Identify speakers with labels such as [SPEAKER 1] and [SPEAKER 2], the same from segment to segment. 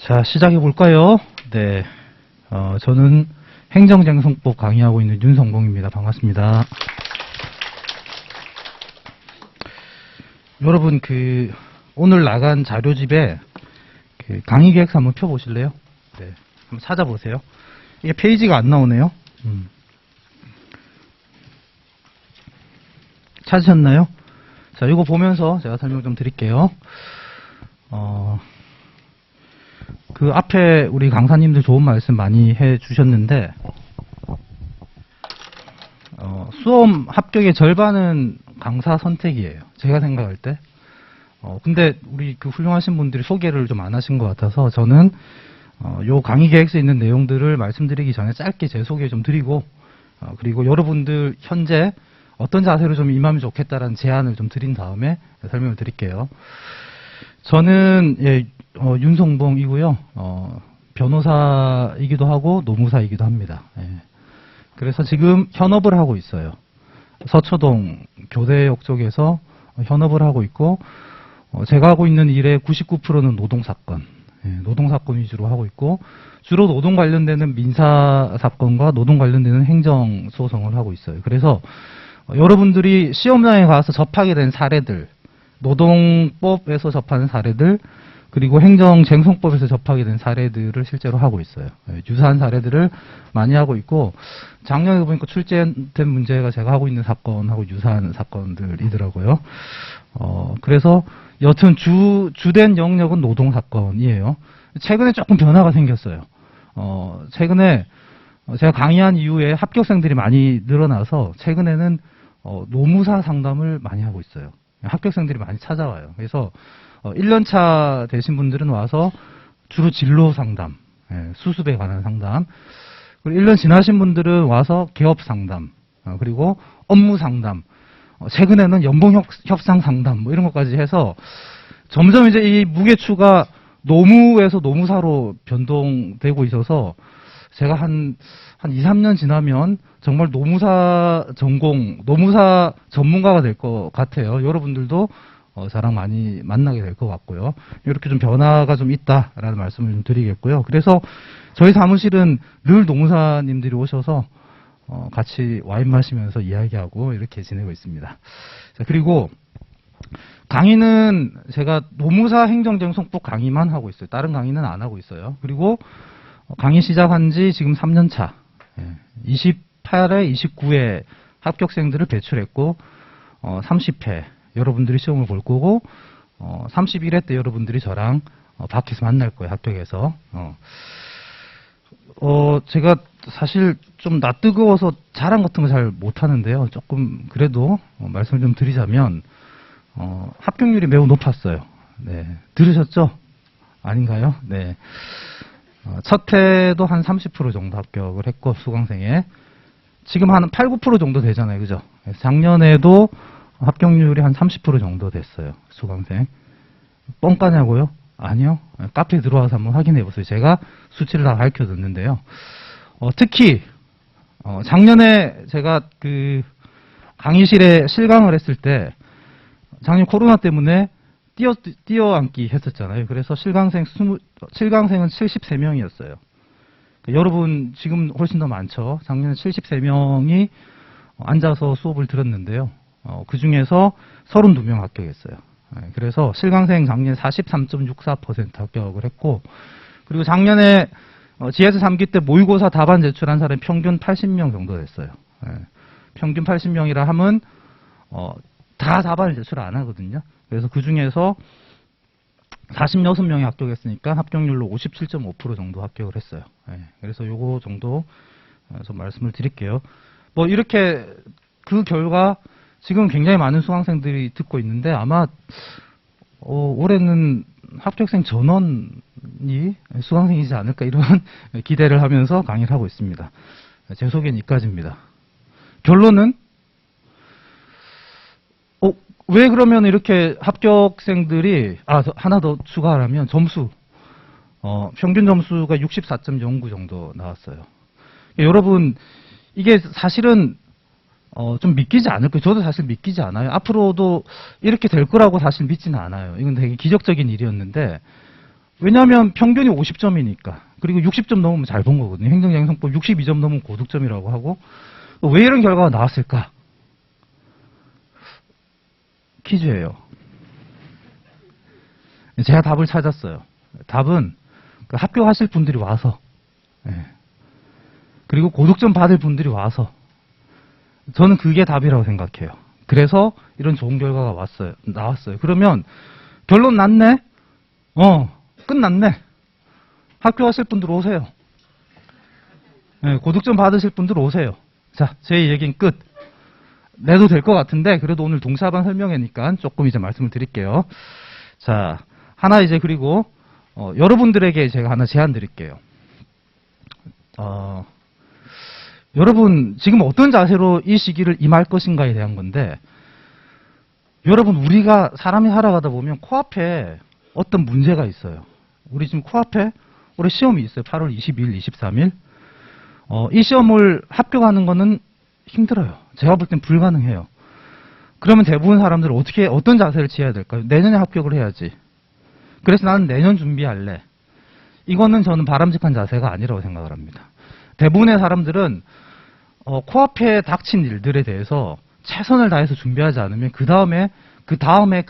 [SPEAKER 1] 자, 시작해 볼까요? 네. 저는 행정쟁송법 강의하고 있는 윤성봉입니다. 반갑습니다. 여러분, 오늘 나간 자료집에 강의 계획서 한번 펴보실래요? 네. 한번 찾아보세요. 이게 페이지가 안 나오네요. 찾으셨나요? 자, 이거 보면서 제가 설명 좀 드릴게요. 그 앞에 우리 강사님들 좋은 말씀 많이 해 주셨는데, 수험 합격의 절반은 강사 선택이에요. 제가 생각할 때. 근데 우리 그 훌륭하신 분들이 소개를 좀 안 하신 것 같아서 저는 요 강의 계획서에 있는 내용들을 말씀드리기 전에 짧게 제 소개 좀 드리고, 그리고 여러분들 현재 어떤 자세로 좀 임하면 좋겠다라는 제안을 좀 드린 다음에 설명을 드릴게요. 저는 윤성봉이고요. 변호사이기도 하고 노무사이기도 합니다. 그래서 지금 현업을 하고 있어요. 서초동 교대역 쪽에서 현업을 하고 있고, 제가 하고 있는 일의 99%는 노동사건, 노동사건 위주로 하고 있고, 주로 노동 관련되는 민사사건과 노동 관련되는 행정소송을 하고 있어요. 그래서 여러분들이 시험장에 가서 접하게 된 사례들, 노동법에서 접하는 사례들, 그리고 행정쟁송법에서 접하게 된 사례들을 실제로 하고 있어요. 유사한 사례들을 많이 하고 있고, 작년에 보니까 출제된 문제가 제가 하고 있는 사건하고 유사한 사건들이더라고요. 그래서 여튼 주된 영역은 노동사건이에요. 최근에 조금 변화가 생겼어요. 최근에 제가 강의한 이후에 합격생들이 많이 늘어나서 최근에는 노무사 상담을 많이 하고 있어요. 합격생들이 많이 찾아와요. 그래서 1년차 되신 분들은 와서 주로 진로 상담, 수습에 관한 상담, 그리고 1년 지나신 분들은 와서 개업 상담, 그리고 업무 상담, 최근에는 연봉 협상 상담, 뭐 이런 것까지 해서 점점 이제 이 무게추가 노무에서 노무사로 변동되고 있어서 제가 한 2, 3년 지나면 정말 노무사 전공, 노무사 전문가가 될 것 같아요. 여러분들도 저랑 많이 만나게 될 것 같고요. 이렇게 좀 변화가 좀 있다라는 말씀을 좀 드리겠고요. 그래서 저희 사무실은 늘 노무사님들이 오셔서 같이 와인 마시면서 이야기하고 이렇게 지내고 있습니다. 자, 그리고 강의는 제가 노무사 행정쟁송법 강의만 하고 있어요. 다른 강의는 안 하고 있어요. 그리고 강의 시작한 지 지금 3년 차. 28회, 29회 합격생들을 배출했고, 30회 여러분들이 시험을 볼 거고, 31회 때 여러분들이 저랑 밖에서 만날 거예요. 합격해서. 제가 사실 좀 낯뜨거워서 자랑 같은 거 잘 못하는데요. 조금 그래도 말씀을 좀 드리자면, 합격률이 매우 높았어요. 네. 들으셨죠? 아닌가요? 네. 첫 해도 한 30% 정도 합격을 했고, 수강생에. 지금 한 8, 9% 정도 되잖아요. 그죠? 작년에도 합격률이 한 30% 정도 됐어요. 수강생. 뻥까냐고요? 아니요. 카페에 들어와서 한번 확인해 보세요. 제가 수치를 다 밝혀 뒀는데요. 특히, 작년에 제가 강의실에 실강을 했을 때, 작년 코로나 때문에 뛰어앉기 했었잖아요. 그래서 실강생은 73명이었어요. 여러분 지금 훨씬 더 많죠. 작년에 73명이 앉아서 수업을 들었는데요. 그 중에서 32명 합격했어요. 그래서 실강생 작년에 43.64% 합격을 했고, 그리고 작년에 GS 3기 때 모의고사 답안 제출한 사람이 평균 80명 정도 됐어요. 평균 80명이라 하면 다 답안을 제출 안 하거든요. 그래서 그 중에서 46명이 합격했으니까 합격률로 57.5% 정도 합격을 했어요. 그래서 요거 정도 좀 말씀을 드릴게요. 뭐 이렇게 그 결과 지금 굉장히 많은 수강생들이 듣고 있는데 아마 올해는 합격생 전원이 수강생이지 않을까 이런 기대를 하면서 강의를 하고 있습니다. 제 소개는 여기까지입니다. 결론은 왜 그러면 이렇게 합격생들이, 하나 더 추가하라면 점수, 평균 점수가 64.09 정도 나왔어요. 여러분, 이게 사실은, 좀 믿기지 않을 거예요. 저도 사실 믿기지 않아요. 앞으로도 이렇게 될 거라고 사실 믿지는 않아요. 이건 되게 기적적인 일이었는데, 왜냐하면 평균이 50점이니까. 그리고 60점 넘으면 잘 본 거거든요. 행정장애성법 62점 넘으면 고득점이라고 하고. 왜 이런 결과가 나왔을까? 퀴즈예요. 제가 답을 찾았어요. 답은 합격하실 분들이 와서, 그리고 고득점 받을 분들이 와서, 저는 그게 답이라고 생각해요. 그래서 이런 좋은 결과가 나왔어요. 그러면 결론 났네? 끝났네. 합격하실 분들 오세요. 고득점 받으실 분들 오세요. 자, 제 얘기는 끝. 내도 될 것 같은데, 그래도 오늘 동사반 설명회니까 조금 이제 말씀을 드릴게요. 자, 하나 이제 그리고, 여러분들에게 제가 하나 제안 드릴게요. 여러분, 지금 어떤 자세로 이 시기를 임할 것인가에 대한 건데, 여러분, 우리가 사람이 살아가다 보면 코앞에 어떤 문제가 있어요. 우리 지금 코앞에 올해 시험이 있어요. 8월 22일, 23일. 이 시험을 합격하는 거는 힘들어요. 제가 볼 땐 불가능해요. 그러면 대부분 사람들은 어떤 자세를 취해야 될까요? 내년에 합격을 해야지. 그래서 나는 내년 준비할래. 이거는 저는 바람직한 자세가 아니라고 생각을 합니다. 대부분의 사람들은 코앞에 닥친 일들에 대해서 최선을 다해서 준비하지 않으면 그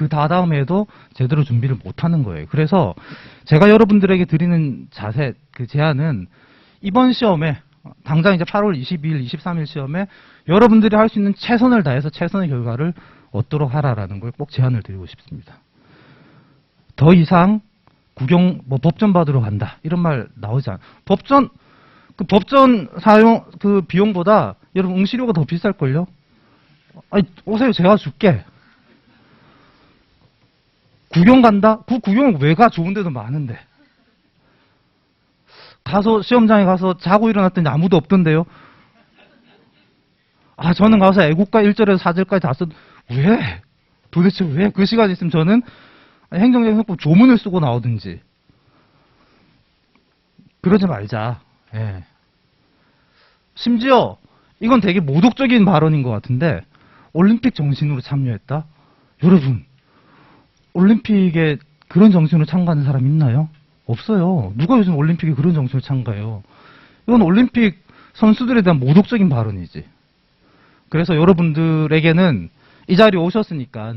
[SPEAKER 1] 다다음에도 제대로 준비를 못하는 거예요. 그래서 제가 여러분들에게 드리는 자세, 그 제안은 이번 시험에 당장 이제 8월 22일, 23일 시험에 여러분들이 할 수 있는 최선을 다해서 최선의 결과를 얻도록 하라라는 걸 꼭 제안을 드리고 싶습니다. 더 이상 법전 받으러 간다 이런 말 나오지 않아요. 법전 사용 비용보다 여러분 응시료가 더 비쌀걸요? 아니, 오세요. 제가 줄게. 구경 간다? 구경을 왜 가? 좋은 데도 많은데. 시험장에 가서 자고 일어났더니 아무도 없던데요? 저는 가서 애국가 1절에서 4절까지 다 왜? 도대체 왜? 그 시간이 있으면 저는 행정장애성법 조문을 쓰고 나오든지. 그러지 말자. 예. 심지어, 이건 되게 모독적인 발언인 것 같은데, 올림픽 정신으로 참여했다? 여러분, 올림픽에 그런 정신으로 참가하는 사람 있나요? 없어요. 누가 요즘 올림픽에 그런 정신으로 참가해요? 이건 올림픽 선수들에 대한 모독적인 발언이지. 그래서 여러분들에게는 이 자리에 오셨으니까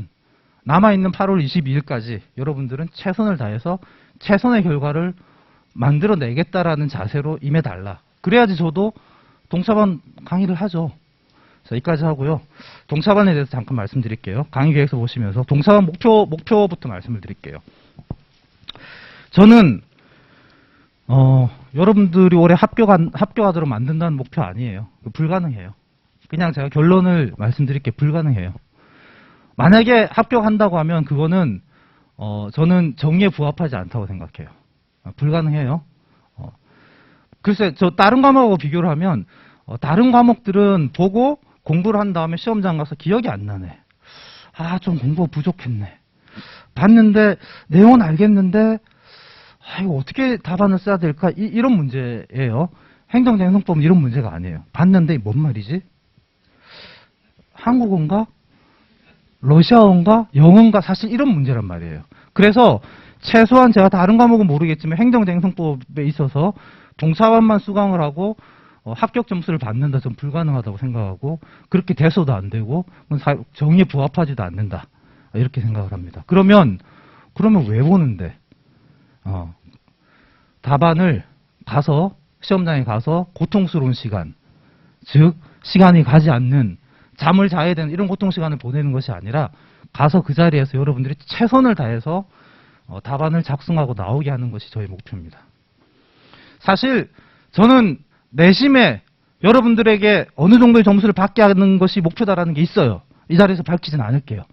[SPEAKER 1] 남아있는 8월 22일까지 여러분들은 최선을 다해서 최선의 결과를 만들어내겠다라는 자세로 임해달라. 그래야지 저도 동사반 강의를 하죠. 자, 여기까지 하고요. 동사반에 대해서 잠깐 말씀드릴게요. 강의 계획서 보시면서 동사반 목표부터 말씀을 드릴게요. 저는 여러분들이 올해 합격하도록 만든다는 목표 아니에요. 불가능해요. 그냥 제가 결론을 말씀드릴게요. 불가능해요. 만약에 합격한다고 하면 그거는 저는 정의에 부합하지 않다고 생각해요. 불가능해요. 글쎄, 저 다른 과목하고 비교를 하면 다른 과목들은 보고 공부를 한 다음에 시험장 가서 기억이 안 나네. 좀 공부 부족했네. 봤는데 내용은 알겠는데 이거 어떻게 답안을 써야 될까? 이런 문제예요. 행정장애성법은 이런 문제가 아니에요. 봤는데 뭔 말이지? 한국어인가? 러시아어인가? 영어인가? 사실 이런 문제란 말이에요. 그래서 최소한 제가 다른 과목은 모르겠지만 행정장애성법에 있어서 동사반만 수강을 하고 합격 점수를 받는다. 전 불가능하다고 생각하고 그렇게 돼서도 안 되고 정의에 부합하지도 않는다. 이렇게 생각을 합니다. 그러면 왜 보는데? 답안을 가서 시험장에 가서 고통스러운 시간, 즉 시간이 가지 않는 잠을 자야 되는 이런 고통 시간을 보내는 것이 아니라 가서 그 자리에서 여러분들이 최선을 다해서 답안을 작성하고 나오게 하는 것이 저의 목표입니다. 사실 저는 내심에 여러분들에게 어느 정도의 점수를 받게 하는 것이 목표다라는 게 있어요. 이 자리에서 밝히지는 않을게요.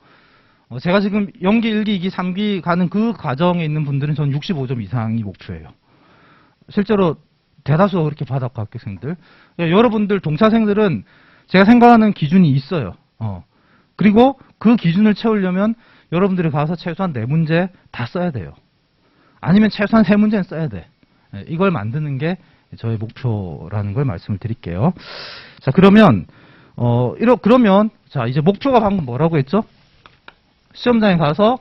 [SPEAKER 1] 제가 지금 연기 1기, 2기, 3기 가는 그 과정에 있는 분들은 전 65점 이상이 목표예요. 실제로 대다수가 그렇게 받았고 합격생들. 여러분들 동차생들은 제가 생각하는 기준이 있어요. 그리고 그 기준을 채우려면 여러분들이 가서 최소한 4문제 다 써야 돼요. 아니면 최소한 3문제는 써야 돼. 이걸 만드는 게 저의 목표라는 걸 말씀을 드릴게요. 자, 그러면 자, 이제 목표가 방금 뭐라고 했죠? 시험장에 가서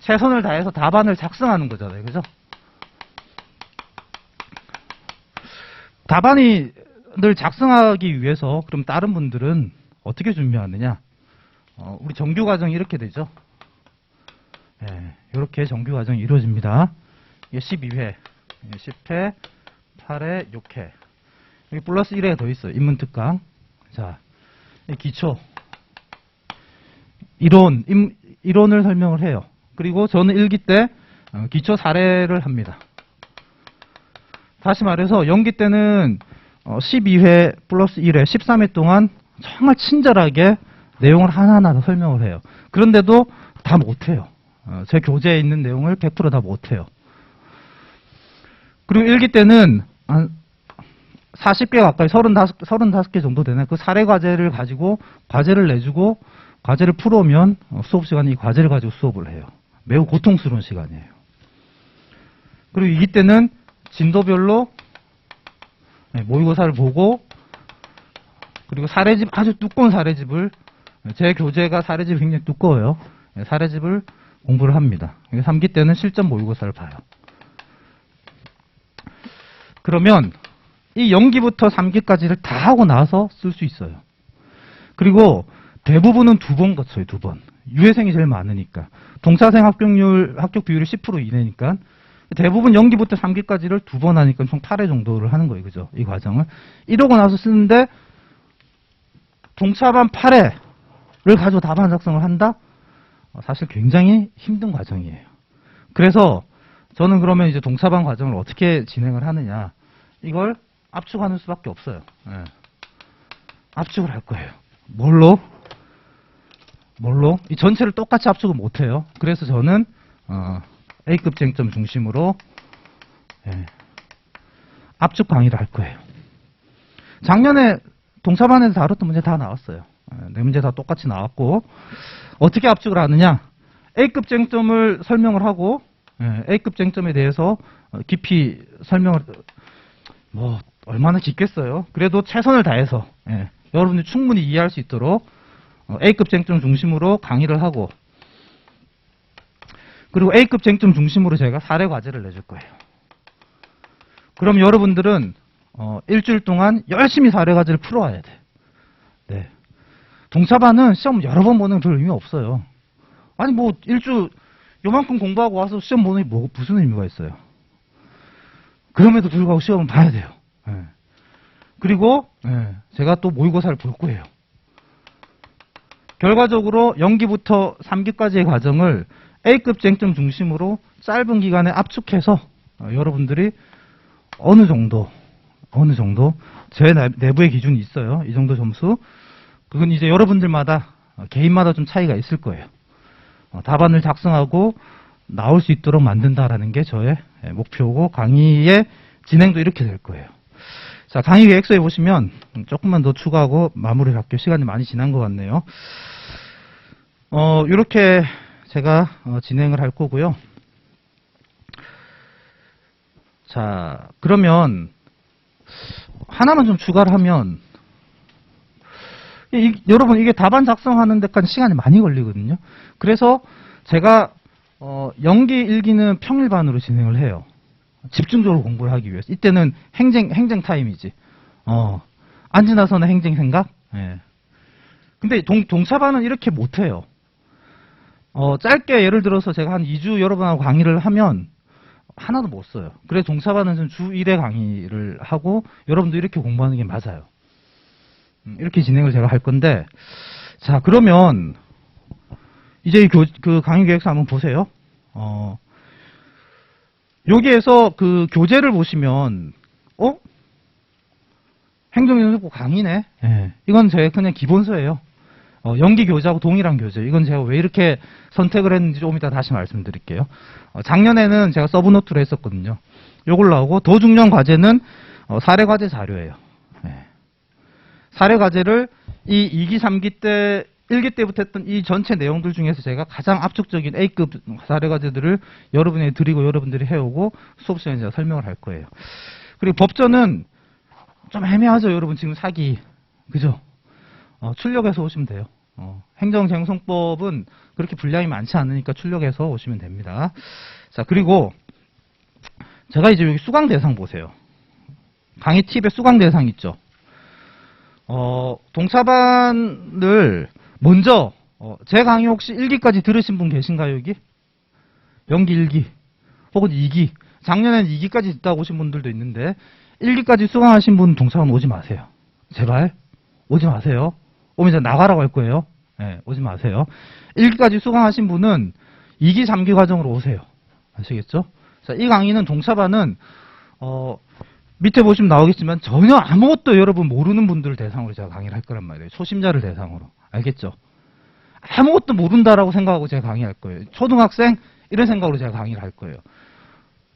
[SPEAKER 1] 최선을 다해서 답안을 작성하는 거잖아요. 그죠? 답안을 작성하기 위해서 그럼 다른 분들은 어떻게 준비하느냐? 우리 정규 과정이 이렇게 되죠. 이렇게 정규 과정이 이루어집니다. 이게 12회, 10회, 8회, 6회. 여기 플러스 1회가 더 있어요. 인문특강. 자, 기초. 이론을 설명을 해요. 그리고 저는 1기 때 기초 사례를 합니다. 다시 말해서 연기 때는 12회 플러스 1회, 13회 동안 정말 친절하게 내용을 하나하나 더 설명을 해요. 그런데도 다 못해요. 제 교재에 있는 내용을 100% 다 못해요. 그리고 1기 때는 한 40개 가까이 35개 정도 되는 그 사례 과제를 가지고 과제를 내주고 과제를 풀어오면 수업 시간에 이 과제를 가지고 수업을 해요. 매우 고통스러운 시간이에요. 그리고 2기 때는 진도별로 모의고사를 보고 그리고 사례집 아주 두꺼운 사례집을 제 교재가 사례집이 굉장히 두꺼워요. 사례집을 공부를 합니다. 3기 때는 실전 모의고사를 봐요. 그러면 이 연기부터 3기까지를 다 하고 나서 쓸 수 있어요. 그리고 대부분은 2번 거쳐요. 2번. 유예생이 제일 많으니까. 동차생 합격 비율이 10% 이내니까 대부분 연기부터 3기까지를 2번 하니까 총 8회 정도를 하는 거예요. 그죠? 이 과정을. 이러고 나서 쓰는데 동차반 8회를 가지고 답안 작성을 한다? 사실 굉장히 힘든 과정이에요. 그래서 저는 그러면 이제 동차반 과정을 어떻게 진행을 하느냐. 이걸 압축하는 수밖에 없어요. 압축을 할 거예요. 뭘로? 이 전체를 똑같이 압축은 못해요. 그래서 저는 A급 쟁점 중심으로 압축 강의를 할 거예요. 작년에 동차반에서 다뤘던 문제 다 나왔어요. 네 문제 다 똑같이 나왔고 어떻게 압축을 하느냐. A급 쟁점을 설명을 하고 A급 쟁점에 대해서 깊이 설명을 얼마나 깊겠어요. 그래도 최선을 다해서 여러분들이 충분히 이해할 수 있도록 A급 쟁점 중심으로 강의를 하고 그리고 A급 쟁점 중심으로 제가 사례 과제를 내줄 거예요. 그럼 여러분들은 일주일 동안 열심히 사례 과제를 풀어와야 돼. 네. 동차반은 시험 여러 번 보는 별 의미 없어요. 아니 일주 요만큼 공부하고 와서 시험 보는 게 무슨 의미가 있어요. 그럼에도 불구하고 시험은 봐야 돼요. 그리고 제가 또 모의고사를 볼 거예요. 결과적으로 연기부터 3기까지의 과정을 A급 쟁점 중심으로 짧은 기간에 압축해서 여러분들이 어느 정도 제 내부의 기준이 있어요. 이 정도 점수. 그건 이제 여러분들마다 개인마다 좀 차이가 있을 거예요. 답안을 작성하고 나올 수 있도록 만든다라는 게 저의 목표고 강의의 진행도 이렇게 될 거예요. 자, 강의 계획서에 보시면 조금만 더 추가하고 마무리를 할게요. 시간이 많이 지난 것 같네요. 이렇게 제가 진행을 할 거고요. 자, 그러면 하나만 좀 추가를 하면 여러분 이게 답안 작성하는 데까지 시간이 많이 걸리거든요. 그래서 제가 연기 1기는 평일반으로 진행을 해요. 집중적으로 공부를 하기 위해서. 이때는 행정 타임이지. 안 지나서는 행정 생각. 근데 동차반은 이렇게 못해요. 짧게 예를 들어서 제가 한 2주 여러분하고 강의를 하면 하나도 못 써요. 그래서 동차반은 주 1회 강의를 하고 여러분도 이렇게 공부하는 게 맞아요. 이렇게 진행을 제가 할 건데, 자, 그러면 이제 그 강의 계획서 한번 보세요. 여기에서 그 교재를 보시면 행정연수부 강의네. 이건 제가 그냥 기본서예요. 연기 교재하고 동일한 교재. 이건 제가 왜 이렇게 선택을 했는지 좀 이따 다시 말씀드릴게요. 작년에는 제가 서브노트로 했었거든요. 요걸로 하고 더 중요한 과제는 사례 과제 자료예요. 사례 과제를 이 2기, 3기 때 1기 때부터 했던 이 전체 내용들 중에서 제가 가장 압축적인 A급 사례 과제들을 여러분에게 드리고 여러분들이 해오고 수업 시간에 제가 설명을 할 거예요. 그리고 법전은 좀 애매하죠. 여러분 지금 사기. 그죠? 출력해서 오시면 돼요. 행정쟁송법은 그렇게 분량이 많지 않으니까 출력해서 오시면 됩니다. 자, 그리고 제가 이제 여기 수강 대상 보세요. 강의 팁의 수강 대상 있죠. 동차반을 먼저 제 강의 혹시 1기까지 들으신 분 계신가요, 여기? 연기 1기 혹은 2기. 작년엔 2기까지 듣다고 오신 분들도 있는데 1기까지 수강하신 분 동차반 오지 마세요. 제발 오지 마세요. 오면 이제 나가라고 할 거예요. 네, 오지 마세요. 1기까지 수강하신 분은 2기, 3기 과정으로 오세요. 아시겠죠? 자, 이 강의는 동차반은 밑에 보시면 나오겠지만 전혀 아무것도 여러분 모르는 분들을 대상으로 제가 강의를 할 거란 말이에요. 초심자를 대상으로. 알겠죠? 아무것도 모른다라고 생각하고 제가 강의할 거예요. 초등학생 이런 생각으로 제가 강의를 할 거예요.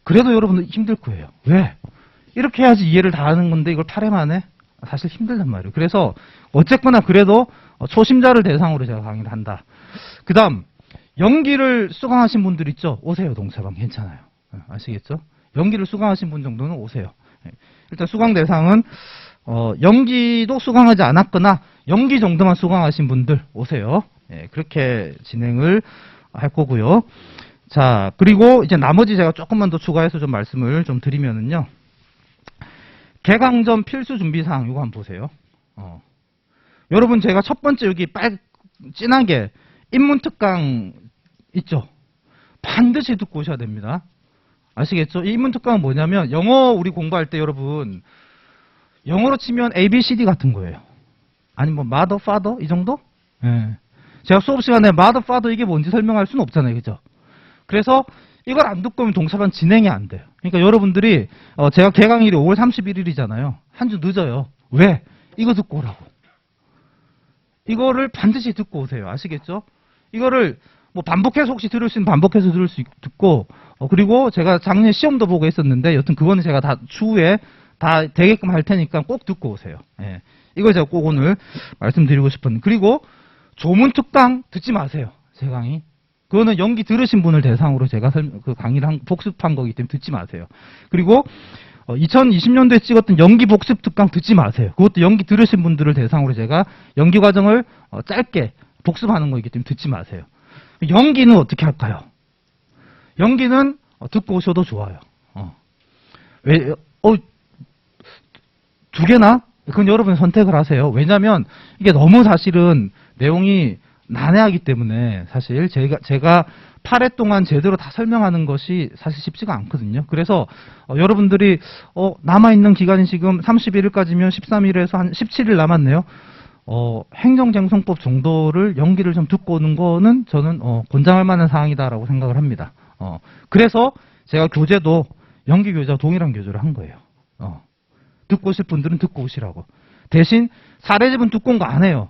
[SPEAKER 1] 그래도 여러분들 힘들 거예요. 왜? 이렇게 해야지 이해를 다 하는 건데 이걸 8회 만에? 사실 힘들단 말이에요. 그래서 어쨌거나 그래도 초심자를 대상으로 제가 강의를 한다. 그 다음 연기를 수강하신 분들 있죠? 오세요. 동차반 괜찮아요. 아시겠죠? 연기를 수강하신 분 정도는 오세요. 일단 수강 대상은 연기도 수강하지 않았거나 연기 정도만 수강하신 분들 오세요. 그렇게 진행을 할 거고요. 자, 그리고 이제 나머지 제가 조금만 더 추가해서 좀 말씀을 좀 드리면은요. 개강전 필수 준비사항 이거 한번 보세요. 여러분 제가 첫 번째 여기 진하게 인문특강 있죠? 반드시 듣고 오셔야 됩니다. 아시겠죠? 이 인문특강은 뭐냐면 영어 우리 공부할 때 여러분 영어로 치면 A, B, C, D 같은 거예요. 아니 뭐 mother, father 이 정도? 예. 제가 수업 시간에 mother, father 이게 뭔지 설명할 수는 없잖아요. 그죠? 그래서 이걸 안 듣고 오면 동차반 진행이 안 돼요. 그러니까 여러분들이 제가 개강일이 5월 31일이잖아요. 한 주 늦어요. 왜? 이거 듣고 오라고. 이거를 반드시 듣고 오세요. 아시겠죠? 이거를 뭐 반복해서 혹시 들을 수 있는 반복해서 듣고 그리고 제가 작년 시험도 보고 했었는데 여튼 그거는 제가 다 추후에 다 되게끔 할 테니까 꼭 듣고 오세요. 예. 이거 제가 꼭 오늘 말씀드리고 싶었는데 그리고 조문특강 듣지 마세요. 제 강의. 그거는 연기 들으신 분을 대상으로 제가 그 강의를 복습한 거기 때문에 듣지 마세요. 그리고 2020년도에 찍었던 연기 복습 특강 듣지 마세요. 그것도 연기 들으신 분들을 대상으로 제가 연기 과정을 짧게 복습하는 거이기 때문에 듣지 마세요. 연기는 어떻게 할까요? 연기는 듣고 오셔도 좋아요. 왜, 두 개나? 그건 여러분이 선택을 하세요. 왜냐면 이게 너무 사실은 내용이 난해하기 때문에 사실 제가 8회 동안 제대로 다 설명하는 것이 사실 쉽지가 않거든요. 그래서 여러분들이 남아있는 기간이 지금 31일까지면 13일에서 한 17일 남았네요. 행정쟁송법 정도를 연기를 좀 듣고 오는 거는 저는 권장할 만한 사항이다라고 생각을 합니다. 그래서 제가 교재도 연기 교재와 동일한 교재를 한 거예요. 듣고 오실 분들은 듣고 오시라고. 대신 사례집은 듣고 온 거 안 해요.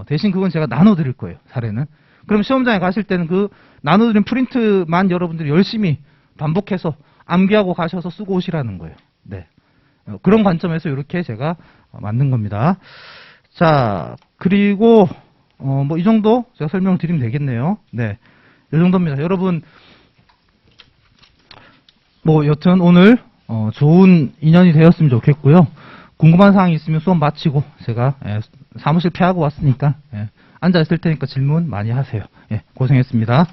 [SPEAKER 1] 대신 그건 제가 나눠드릴 거예요. 사례는. 그럼 시험장에 가실 때는 그 나눠드린 프린트만 여러분들이 열심히 반복해서 암기하고 가셔서 쓰고 오시라는 거예요. 네. 그런 관점에서 이렇게 제가 만든 겁니다. 자, 그리고 뭐 이 정도 제가 설명을 드리면 되겠네요. 네. 이 정도입니다. 여러분 뭐 여튼 오늘 좋은 인연이 되었으면 좋겠고요. 궁금한 사항이 있으면 수업 마치고 제가 사무실 피하고 왔으니까 앉아 있을 테니까 질문 많이 하세요. 고생했습니다.